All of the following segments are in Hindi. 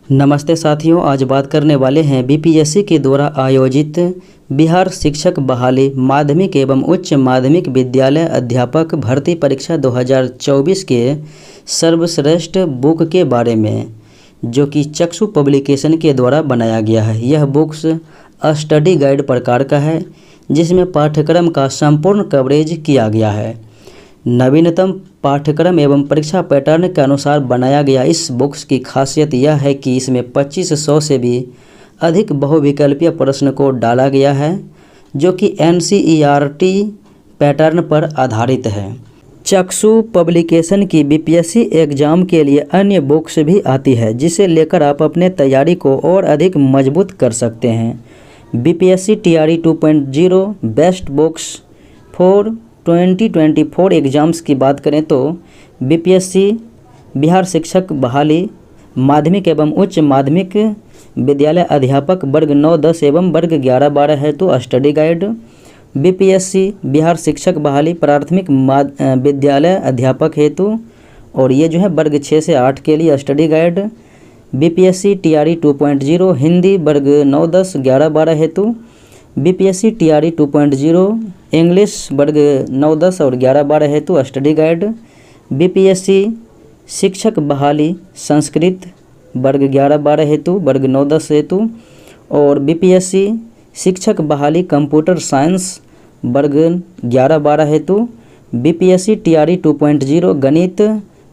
नमस्ते साथियों, आज बात करने वाले हैं बीपीएससी के द्वारा आयोजित बिहार शिक्षक बहाली माध्यमिक एवं उच्च माध्यमिक विद्यालय अध्यापक भर्ती परीक्षा 2024 के सर्वश्रेष्ठ बुक के बारे में, जो कि चक्षु पब्लिकेशन के द्वारा बनाया गया है। यह बुक्स स्टडी गाइड प्रकार का है, जिसमें पाठ्यक्रम का संपूर्ण कवरेज किया गया है। नवीनतम पाठ्यक्रम एवं परीक्षा पैटर्न के अनुसार बनाया गया इस बुक्स की खासियत यह है कि इसमें 2500 से भी अधिक बहुविकल्पीय प्रश्न को डाला गया है, जो कि एनसीईआरटी पैटर्न पर आधारित है। चक्षु पब्लिकेशन की बीपीएससी एग्जाम के लिए अन्य बुक्स भी आती है, जिसे लेकर आप अपने तैयारी को और अधिक मजबूत कर सकते हैं। BPSC TRE 2.0 best books for 2024 exams की बात करें तो बीपीएससी बिहार शिक्षक बहाली माध्यमिक एवं उच्च माध्यमिक विद्यालय अध्यापक वर्ग 9-10 एवं वर्ग 11-12 है तो स्टडी गाइड। बीपीएससी बिहार शिक्षक बहाली प्राथमिक विद्यालय अध्यापक हेतु, और ये जो है वर्ग 6 से 8 के लिए study guide. BPSC TRE 2.0 Hindi वर्ग 9-10 11-12 हेतु। बीपीएससी टीआरई 2.0 इंग्लिश वर्ग 9-10 और 11-12 हेतु स्टडी गाइड। बीपीएससी शिक्षक बहाली संस्कृत वर्ग 11-12 हेतु वर्ग 9-10 हेतु, और बीपीएससी शिक्षक बहाली कंप्यूटर साइंस वर्ग 11-12 हेतु। बीपीएससी टीआरई 2.0 गणित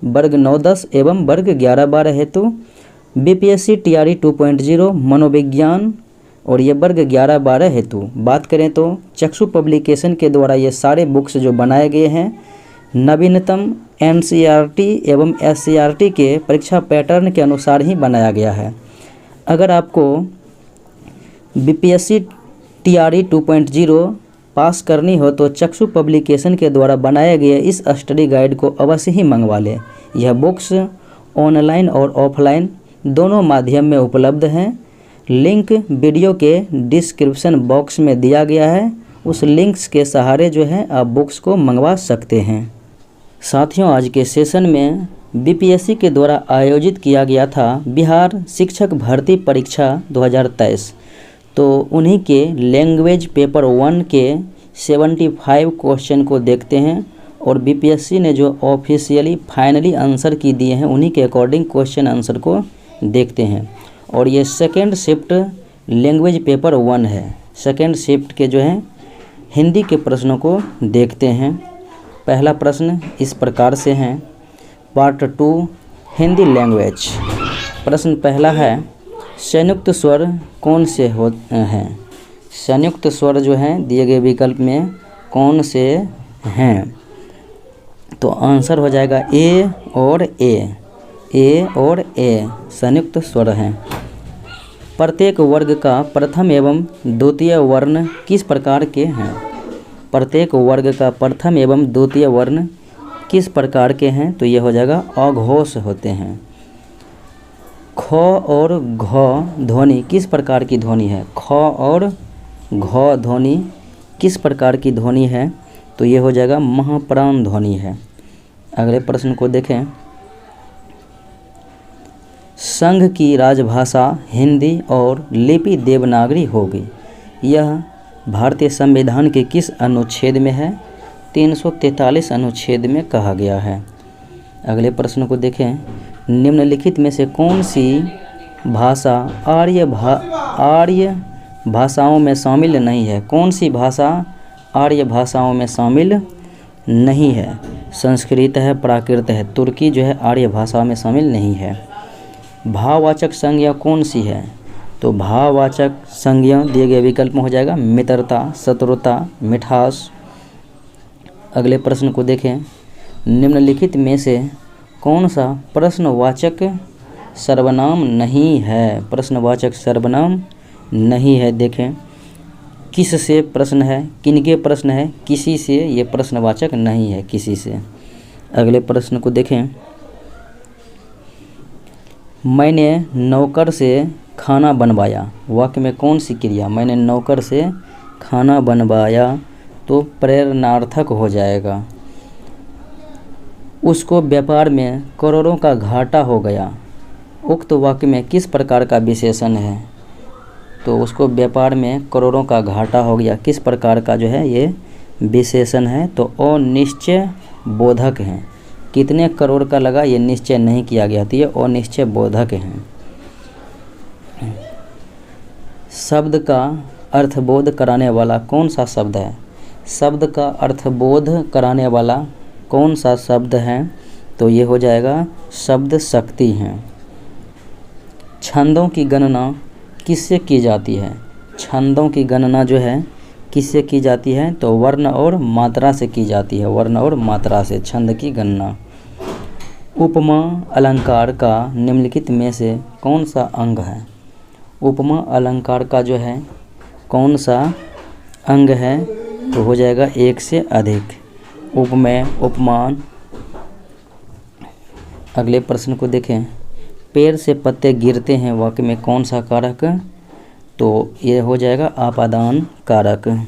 वर्ग 9-10 एवं वर्ग 11-12 हेतु। बीपीएससी टीआरई 2.0 मनोविज्ञान और ये वर्ग 11-12 हेतु। बात करें तो चक्षु पब्लिकेशन के द्वारा ये सारे बुक्स जो बनाए गए हैं नवीनतम एनसीईआरटी एवं एससीईआरटी के परीक्षा पैटर्न के अनुसार ही बनाया गया है। अगर आपको बीपीएससी टीआरई 2.0 पास करनी हो तो चक्षु पब्लिकेशन के द्वारा बनाए गए इस स्टडी गाइड को अवश्य ही मंगवा लें। यह बुक्स ऑनलाइन और ऑफलाइन दोनों माध्यम में उपलब्ध हैं। लिंक वीडियो के डिस्क्रिप्शन बॉक्स में दिया गया है, उस लिंक्स के सहारे जो है आप बुक्स को मंगवा सकते हैं। साथियों, आज के सेशन में बीपीएससी के द्वारा आयोजित किया गया था बिहार शिक्षक भर्ती परीक्षा 2023, तो उन्हीं के लैंग्वेज पेपर 1 के 75 क्वेश्चन को देखते हैं, और बीपीएससी ने जो ऑफिशियली फाइनली आंसर की दिए हैं उन्हीं के अकॉर्डिंग क्वेश्चन आंसर को देखते हैं। और ये सेकेंड शिफ्ट लैंग्वेज पेपर 1 है। सेकेंड शिफ्ट के जो है हिंदी के प्रश्नों को देखते हैं। पहला प्रश्न इस प्रकार से है, पार्ट 2 हिंदी लैंग्वेज। प्रश्न पहला है, संयुक्त स्वर कौन से हैं? संयुक्त स्वर जो हैं दिए गए विकल्प में कौन से हैं? तो आंसर हो जाएगा ए और ए और ए संयुक्त स्वर हैं। प्रत्येक वर्ग का प्रथम एवं द्वितीय वर्ण किस प्रकार के हैं? प्रत्येक वर्ग का प्रथम एवं द्वितीय वर्ण किस प्रकार के हैं? तो ये हो जाएगा अघोष होते हैं। ख और घ ध्वनि किस प्रकार की ध्वनि है? ख और घ ध्वनि किस प्रकार की ध्वनि है? तो ये हो जाएगा महाप्राण ध्वनि है। अगले प्रश्न को देखें, संघ की राजभाषा हिंदी और लिपि देवनागरी होगी। यह भारतीय संविधान के किस अनुच्छेद में है? 343 अनुच्छेद में कहा गया है। अगले प्रश्न को देखें, निम्नलिखित में से कौन सी भाषा आर्य भाषाओं में शामिल नहीं है? कौन सी भाषा आर्य भाषाओं में शामिल नहीं है? संस्कृत है, प्राकृत है, तुर्की जो है आर्य भाषा में शामिल नहीं है। भाववाचक संज्ञा कौन सी है? तो भाववाचक संज्ञा दिए गए विकल्प में हो जाएगा मित्रता, शत्रुता, मिठास। अगले प्रश्न को देखें, निम्नलिखित में से कौन सा प्रश्नवाचक सर्वनाम नहीं है? प्रश्नवाचक सर्वनाम नहीं है। देखें, किस से प्रश्न है, किनके प्रश्न है, किसी से, ये प्रश्नवाचक नहीं है, किसी से। अगले प्रश्न को देखें, मैंने नौकर से खाना बनवाया। वाक्य में कौन सी क्रिया? मैंने नौकर से खाना बनवाया तो प्रेरणार्थक हो जाएगा। उसको व्यापार में करोड़ों का घाटा हो गया। उक्त वाक्य में किस प्रकार का विशेषण है? तो उसको व्यापार में करोड़ों का घाटा हो गया, किस प्रकार का जो है ये विशेषण है? तो अनिश्चय बोधक है। कितने करोड़ का लगा ये निश्चय नहीं किया गया, तो ये अनिश्चय बोधक है। शब्द का अर्थबोध कराने वाला कौन सा शब्द है? शब्द का अर्थबोध कराने वाला कौन सा शब्द है? तो ये हो जाएगा शब्द शक्ति है। छंदों की गणना किससे की जाती है? छंदों की गणना जो है किससे की जाती है? तो वर्ण और मात्रा से की जाती है। वर्ण और मात्रा से छंद की गणना। उपमा अलंकार का निम्नलिखित में से कौन सा अंग है? उपमा अलंकार का जो है कौन सा अंग है? तो हो जाएगा एक से अधिक। उपमेय, उपमान। अगले प्रश्न को देखें। पेड़ से पत्ते गिरते हैं वाक्य में कौन सा कारक? तो ये हो जाएगा आपादान कारक।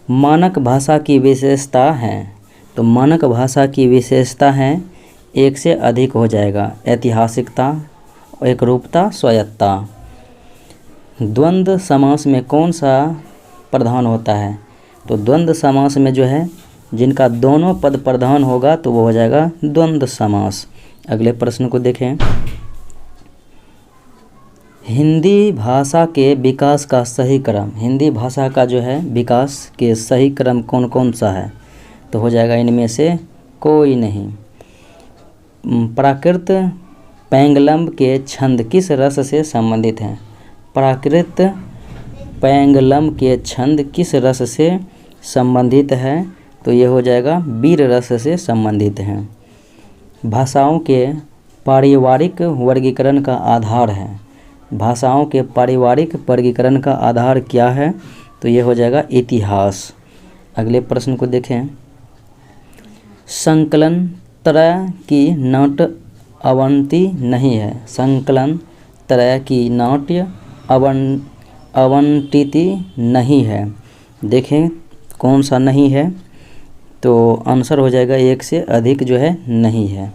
मानक भाषा की विशेषता है, तो मानक भाषा की विशेषता है एक से अधिक हो जाएगा। ऐतिहासिकता, एकरूपता, स्वायत्तता। द्वंद्व समास में कौन सा प्रधान होता है? तो द्वंद्व समास में जो है जिनका दोनों पद प्रधान होगा तो वो हो जाएगा द्वंद्व समास। अगले प्रश्न को देखें। हिंदी भाषा के विकास का सही क्रम, हिंदी भाषा का जो है विकास के सही क्रम कौन कौन सा है? तो हो जाएगा इनमें से कोई नहीं। प्राकृत पैंगलम के छंद किस रस से संबंधित हैं? प्राकृत पैंगलम के छंद किस रस से संबंधित है? तो ये हो जाएगा वीर रस से संबंधित हैं। भाषाओं के पारिवारिक वर्गीकरण का आधार है। भाषाओं के पारिवारिक वर्गीकरण का आधार क्या है? तो ये हो जाएगा इतिहास। अगले प्रश्न को देखें। संकलन तरह की नाट्य आवंती नहीं है। संकलन तरह की नाट्य आवंटित नहीं है। देखें कौन सा नहीं है? तो आंसर हो जाएगा एक से अधिक जो है नहीं है।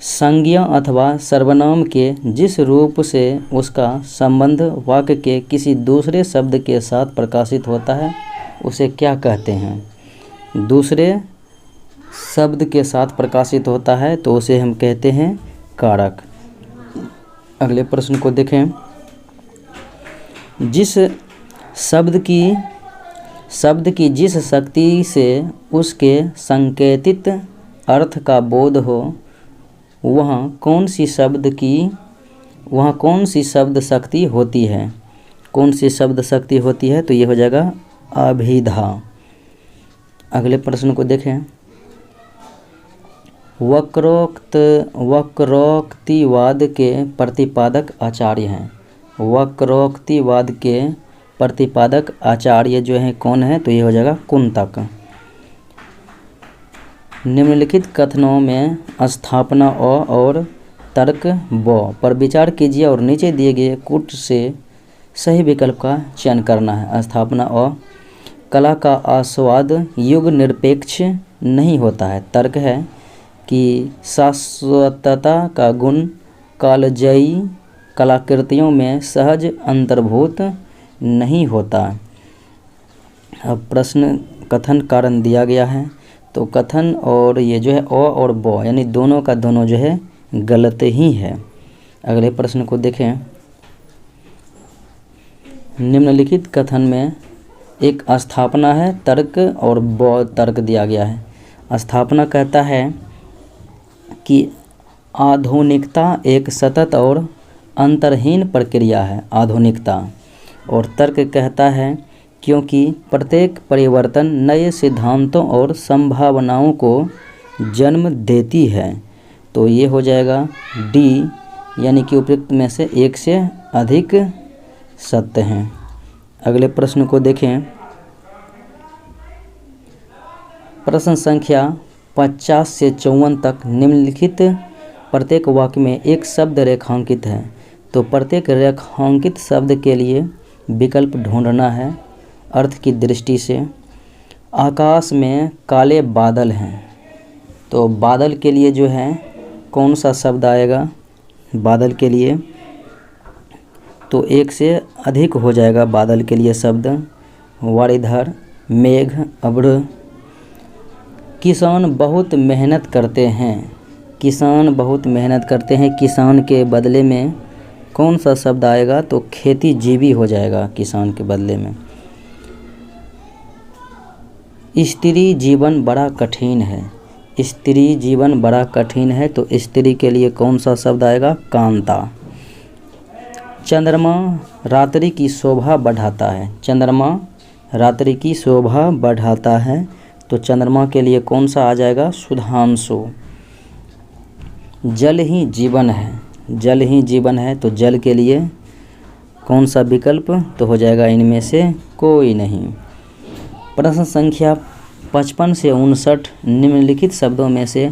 संज्ञा अथवा सर्वनाम के जिस रूप से उसका संबंध वाक्य के किसी दूसरे शब्द के साथ प्रकाशित होता है उसे क्या कहते हैं? दूसरे शब्द के साथ प्रकाशित होता है तो उसे हम कहते हैं कारक। अगले प्रश्न को देखें। जिस शब्द की जिस शक्ति से उसके संकेतित अर्थ का बोध हो वहाँ कौन सी शब्द शक्ति होती है? कौन सी शब्द शक्ति होती है? तो ये हो जाएगा अभिधा। अगले प्रश्न को देखें। वक्रोक्तिवाद के प्रतिपादक आचार्य हैं। वक्रोक्तिवाद के प्रतिपादक आचार्य जो हैं कौन है? तो ये हो जाएगा कुंतक। निम्नलिखित कथनों में स्थापना अ और तर्क ब पर विचार कीजिए और नीचे दिए गए कूट से सही विकल्प का चयन करना है। स्थापना अ, कला का आस्वाद युग निरपेक्ष नहीं होता है। तर्क है कि शाश्वतता का गुण कालजयी कलाकृतियों में सहज अंतर्भूत नहीं होता। अब प्रश्न कथन कारण दिया गया है, तो कथन और ये जो है अ और ब यानी दोनों का दोनों जो है गलत ही है। अगले प्रश्न को देखें। निम्नलिखित कथन में एक स्थापना है, तर्क और ब तर्क दिया गया है। स्थापना कहता है कि आधुनिकता एक सतत और अंतरहीन प्रक्रिया है। आधुनिकता। और तर्क कहता है क्योंकि प्रत्येक परिवर्तन नए सिद्धांतों और संभावनाओं को जन्म देती है। तो ये हो जाएगा डी, यानी कि उपयुक्त में से एक से अधिक सत्य हैं। अगले प्रश्न को देखें। प्रश्न संख्या 50 से 54 तक निम्नलिखित प्रत्येक वाक्य में एक शब्द रेखांकित है। तो प्रत्येक रेखांकित शब्द के लिए विकल्प ढूंढना है अर्थ की दृष्टि से। आकाश में काले बादल हैं, तो बादल के लिए जो है कौन सा शब्द आएगा? बादल के लिए तो एक से अधिक हो जाएगा बादल के लिए शब्द। वारिधर, मेघ, अब्र। किसान बहुत मेहनत करते हैं। किसान बहुत मेहनत करते हैं, किसान के बदले में कौन सा शब्द आएगा? तो खेतीजीवी हो जाएगा किसान के बदले में। स्त्री जीवन बड़ा कठिन है। स्त्री जीवन बड़ा कठिन है, तो स्त्री के लिए कौन सा शब्द आएगा? कांता। चंद्रमा रात्रि की शोभा बढ़ाता है। चंद्रमा रात्रि की शोभा बढ़ाता है, तो चंद्रमा के लिए कौन सा आ जाएगा? सुधांशु। जल ही जीवन है। जल ही जीवन है, तो जल के लिए कौन सा विकल्प? तो हो जाएगा इनमें से कोई नहीं। प्रश्न संख्या 55 से 59 निम्नलिखित शब्दों में से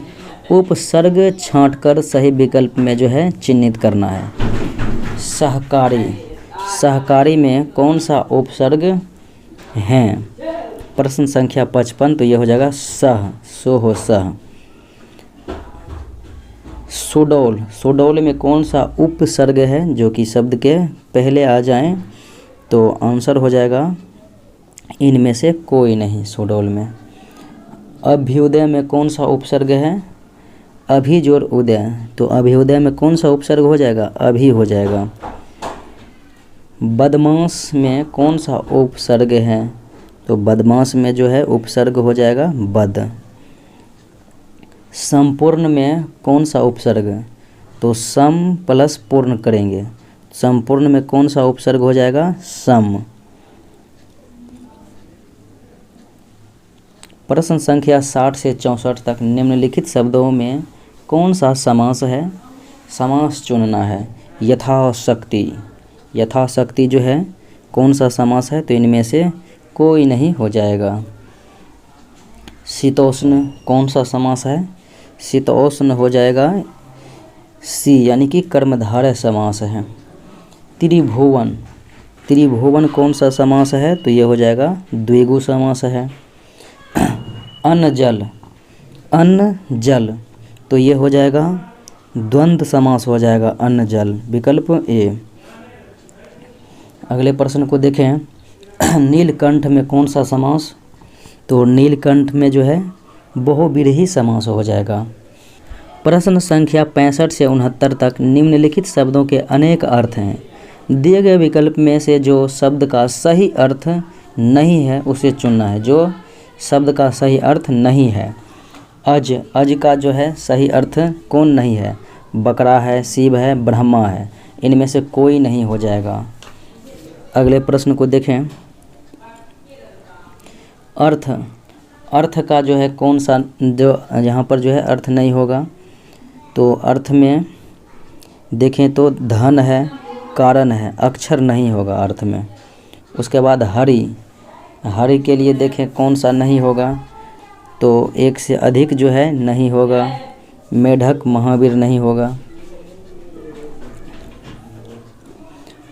उपसर्ग छांटकर सही विकल्प में जो है चिन्हित करना है। सहकारी। सहकारी में कौन सा उपसर्ग है? प्रश्न संख्या 55, तो यह हो जाएगा सह, सो हो सह। सुडौल। सुडौल में कौन सा उपसर्ग है जो कि शब्द के पहले आ जाएं? तो आंसर हो जाएगा इनमें से कोई नहीं। सुडौल में। अभ्युदय में कौन सा उपसर्ग है? अभी जोर उदय, तो अभ्युदय में कौन सा उपसर्ग हो जाएगा? अभी हो जाएगा। बदमाश में कौन सा उपसर्ग है? तो बदमाश में जो है उपसर्ग हो जाएगा बद। संपूर्ण में कौन सा उपसर्ग? तो सम प्लस पूर्ण करेंगे। संपूर्ण में कौन सा उपसर्ग हो जाएगा? सम। प्रश्न संख्या 60 से 64 तक निम्नलिखित शब्दों में कौन सा समास है? समास चुनना है। यथाशक्ति। यथाशक्ति जो है कौन सा समास है? तो इनमें से कोई नहीं हो जाएगा। शीतोष्ण कौन सा समास है? शीतोष्ण हो जाएगा सी, यानी कि कर्मधारय समास है। त्रिभुवन। त्रिभुवन कौन सा समास है? तो ये हो जाएगा द्विगु समास है। अन्न जल। अन्न जल, तो ये हो जाएगा द्वंद्व समास हो जाएगा अन्न जल, विकल्प ए। अगले प्रश्न को देखें। नीलकंठ में कौन सा समास? तो नीलकंठ में जो है बहुव्रीहि समास हो जाएगा। प्रश्न संख्या 65 से 69 तक निम्नलिखित शब्दों के अनेक अर्थ हैं। दिए गए विकल्प में से जो शब्द का सही अर्थ नहीं है उसे चुनना है। जो शब्द का सही अर्थ नहीं है। अज। अज का जो है सही अर्थ कौन नहीं है? बकरा है, शिव है, ब्रह्मा है। इनमें से कोई नहीं हो जाएगा। अगले प्रश्न को देखें। अर्थ। अर्थ का जो है कौन सा जो यहाँ पर जो है अर्थ नहीं होगा? तो अर्थ में देखें तो धन है, कारण है, अक्षर नहीं होगा अर्थ में। उसके बाद हरि। हरि के लिए देखें कौन सा नहीं होगा? तो एक से अधिक जो है नहीं होगा। मेढक, महावीर नहीं होगा।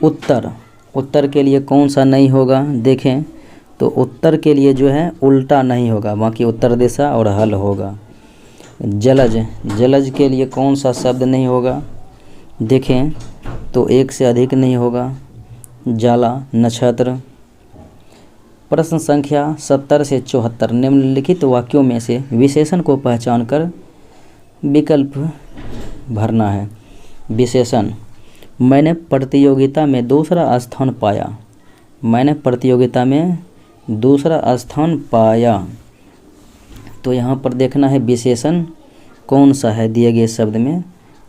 उत्तर। उत्तर के लिए कौन सा नहीं होगा? देखें तो उत्तर के लिए जो है उल्टा नहीं होगा, बाकी उत्तर दिशा और हल होगा। जलज। जलज के लिए कौन सा शब्द नहीं होगा? देखें तो एक से अधिक नहीं होगा। जाला, नक्षत्र। प्रश्न संख्या 70 से 74 निम्नलिखित वाक्यों में से विशेषण को पहचान कर विकल्प भरना है। विशेषण। मैंने प्रतियोगिता में दूसरा स्थान पाया। मैंने प्रतियोगिता में दूसरा स्थान पाया, तो यहाँ पर देखना है विशेषण कौन सा है दिए गए शब्द में।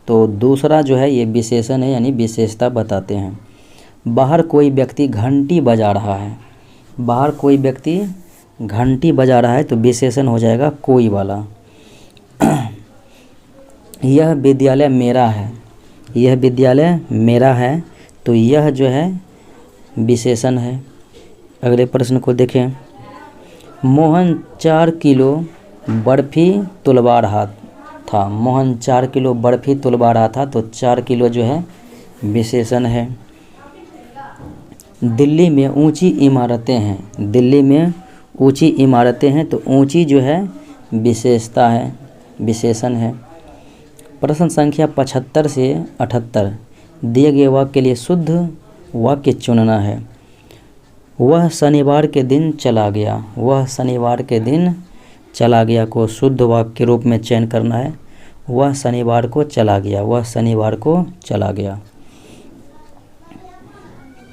तो दूसरा जो है ये विशेषण है, यानी विशेषता बताते हैं। बाहर कोई व्यक्ति घंटी बजा रहा है। बाहर कोई व्यक्ति घंटी बजा रहा है, तो विशेषण हो जाएगा कोई वाला। यह विद्यालय मेरा है। यह विद्यालय मेरा है, तो यह जो है विशेषण है। अगले प्रश्न को देखें। मोहन 4 किलो बर्फ़ी तुलवा रहा था। मोहन 4 किलो बर्फ़ी तुलवा रहा था, तो 4 किलो जो है विशेषण है। दिल्ली में ऊंची इमारतें हैं। दिल्ली में ऊंची इमारतें हैं, तो ऊंची जो है विशेषता है, विशेषण है। प्रश्न संख्या 75 से 78 दिए गए वाक्य के लिए शुद्ध वाक्य चुनना है। वह शनिवार के दिन चला गया। वह शनिवार के दिन चला गया को शुद्ध वाक्य के रूप में चयन करना है। वह शनिवार को चला गया। वह शनिवार को चला गया।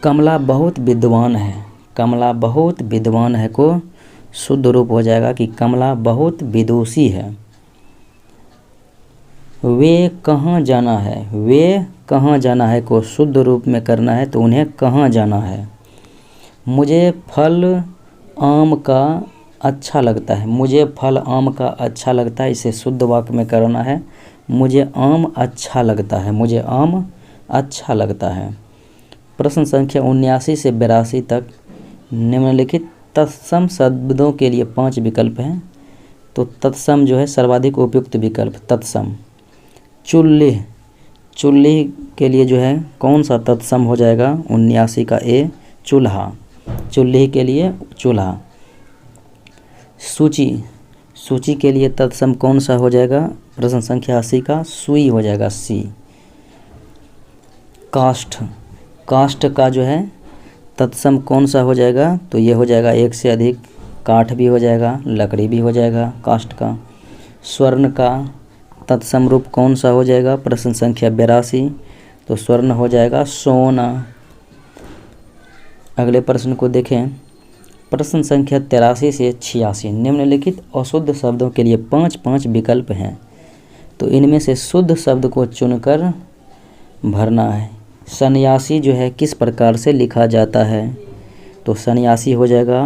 कमला बहुत विद्वान है। कमला बहुत विद्वान है को शुद्ध रूप हो जाएगा कि कमला बहुत विदुषी है। वे कहाँ जाना है। वे कहाँ जाना है को शुद्ध रूप में करना है तो उन्हें कहाँ जाना है। मुझे फल आम का अच्छा लगता है। मुझे फल आम का अच्छा लगता है, इसे शुद्ध वाक्य में करना है। मुझे आम अच्छा लगता है। मुझे आम अच्छा लगता है। प्रश्न संख्या 79 से 82 तक निम्नलिखित तत्सम शब्दों के लिए 5 विकल्प हैं। तो तत्सम जो है सर्वाधिक उपयुक्त विकल्प तत्सम। चूल्हे, चूल्हे के लिए जो है कौन सा तत्सम हो जाएगा 79 का ए चूल्हा। चूल्हे के लिए चूल्हा। सूची, सूची के लिए तत्सम कौन सा हो जाएगा प्रश्न संख्या 80 का सुई हो जाएगा सी। काष्ठ, काष्ठ का जो है तत्सम कौन सा हो जाएगा तो ये हो जाएगा एक से अधिक। काठ भी हो जाएगा, लकड़ी भी हो जाएगा काष्ठ का। स्वर्ण का तत्सम रूप कौन सा हो जाएगा प्रश्न संख्या 82 तो स्वर्ण हो जाएगा सोना। अगले प्रश्न को देखें। प्रश्न संख्या 83 से 86 निम्नलिखित अशुद्ध शब्दों के लिए 5 विकल्प हैं। तो इनमें से शुद्ध शब्द को चुनकर भरना है। सन्यासी जो है किस प्रकार से लिखा जाता है तो सन्यासी हो जाएगा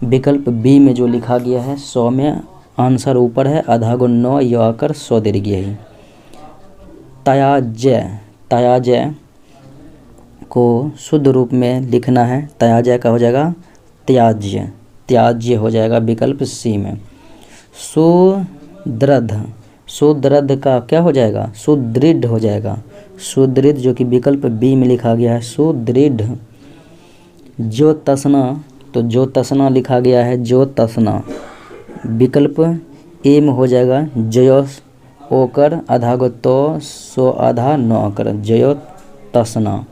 विकल्प बी में जो लिखा गया है 100 में आंसर ऊपर है, आधा गुण 9 यह आकर 100 दीर्घ ही। त्याज्य, त्याज्य को शुद्ध रूप में लिखना है। त्याज्य का हो जाएगा त्याज्य। त्याज्य हो जाएगा विकल्प सी में। सुदृढ़, सुदृढ़ का क्या हो जाएगा सुदृढ़ हो जाएगा। सुदृढ़ जो कि विकल्प बी में लिखा गया है सुदृढ़। ज्योत्सना, तो ज्योत्सना लिखा गया है ज्योत्सना। विकल्प ए में हो जाएगा जयोस ओकर आधा गो तो सो आधा 9 कर ज्योत्सना।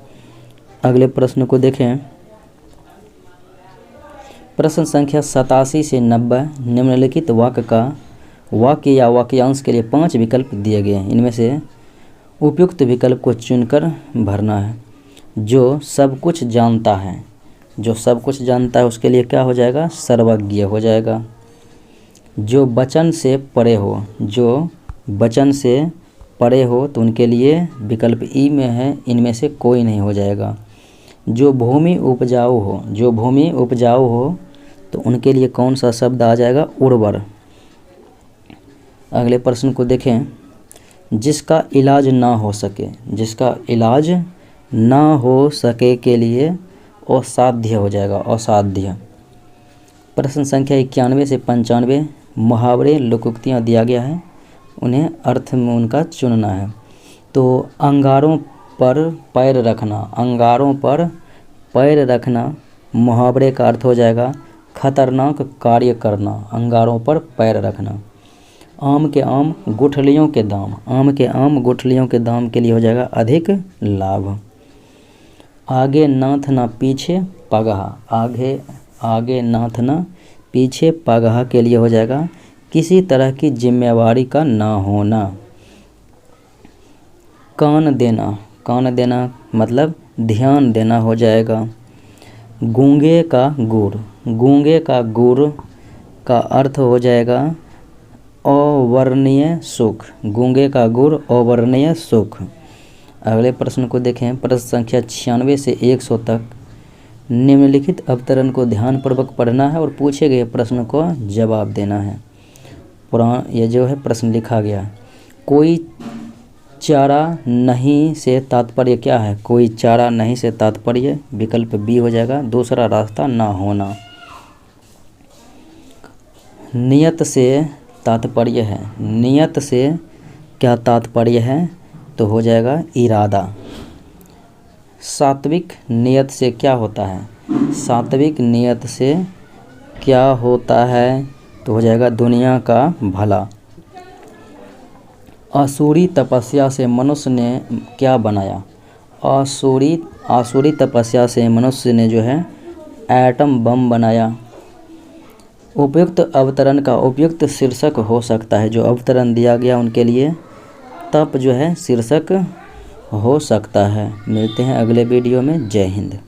अगले प्रश्न को देखें। प्रश्न संख्या 87 से 90 निम्नलिखित वाक्य या वाक्यांश के लिए 5 विकल्प दिए गए हैं। इनमें से उपयुक्त विकल्प को चुनकर भरना है। जो सब कुछ जानता है, जो सब कुछ जानता है उसके लिए क्या हो जाएगा सर्वज्ञ हो जाएगा। जो वचन से परे हो, जो वचन से परे हो तो उनके लिए विकल्प ई में है, इनमें से कोई नहीं हो जाएगा। जो भूमि उपजाऊ हो, जो भूमि उपजाऊ हो तो उनके लिए कौन सा शब्द आ जाएगा उर्वर। अगले प्रश्न को देखें। जिसका इलाज ना हो सके, जिसका इलाज ना हो सके के लिए असाध्य हो जाएगा असाध्य। प्रश्न संख्या 91 से 95 मुहावरे लोकोक्तियाँ दिया गया है, उन्हें अर्थ में उनका चुनना है। तो अंगारों पर पैर रखना, अंगारों पर पैर रखना मुहावरे का अर्थ हो जाएगा खतरनाक कार्य करना। अंगारों पर पैर रखना। आम के आम गुठलियों के दाम, आम के आम गुठलियों के दाम के लिए हो जाएगा अधिक लाभ। आगे नाथ ना पीछे पगहा, आगे नाथ ना पीछे पगहा के लिए हो जाएगा किसी तरह की जिम्मेवारी का ना होना। कान देना, कान देना मतलब ध्यान देना हो जाएगा। गूंगे का गुर, गूंगे का गुर का अर्थ हो जाएगा अवर्णनीय सुख। गूंगे का गुर अवर्णनीय सुख। अगले प्रश्न को देखें। प्रश्न संख्या 96 से 100 तक निम्नलिखित अवतरण को ध्यानपूर्वक पढ़ना है और पूछे गए प्रश्न को जवाब देना है। ये जो है प्रश्न लिखा गया। कोई चारा नहीं से तात्पर्य क्या है। कोई चारा नहीं से तात्पर्य विकल्प बी हो जाएगा दूसरा रास्ता ना होना। नियत से तात्पर्य है, नियत से क्या तात्पर्य है तो हो जाएगा इरादा। सात्विक नियत से क्या होता है, सात्विक नियत से क्या होता है तो हो जाएगा दुनिया का भला। आसुरी तपस्या से मनुष्य ने क्या बनाया? आसुरी तपस्या से मनुष्य ने जो है एटम बम बनाया। उपयुक्त अवतरण का उपयुक्त शीर्षक हो सकता है, जो अवतरण दिया गया उनके लिए तप जो है शीर्षक हो सकता है। मिलते हैं अगले वीडियो में। जय हिंद।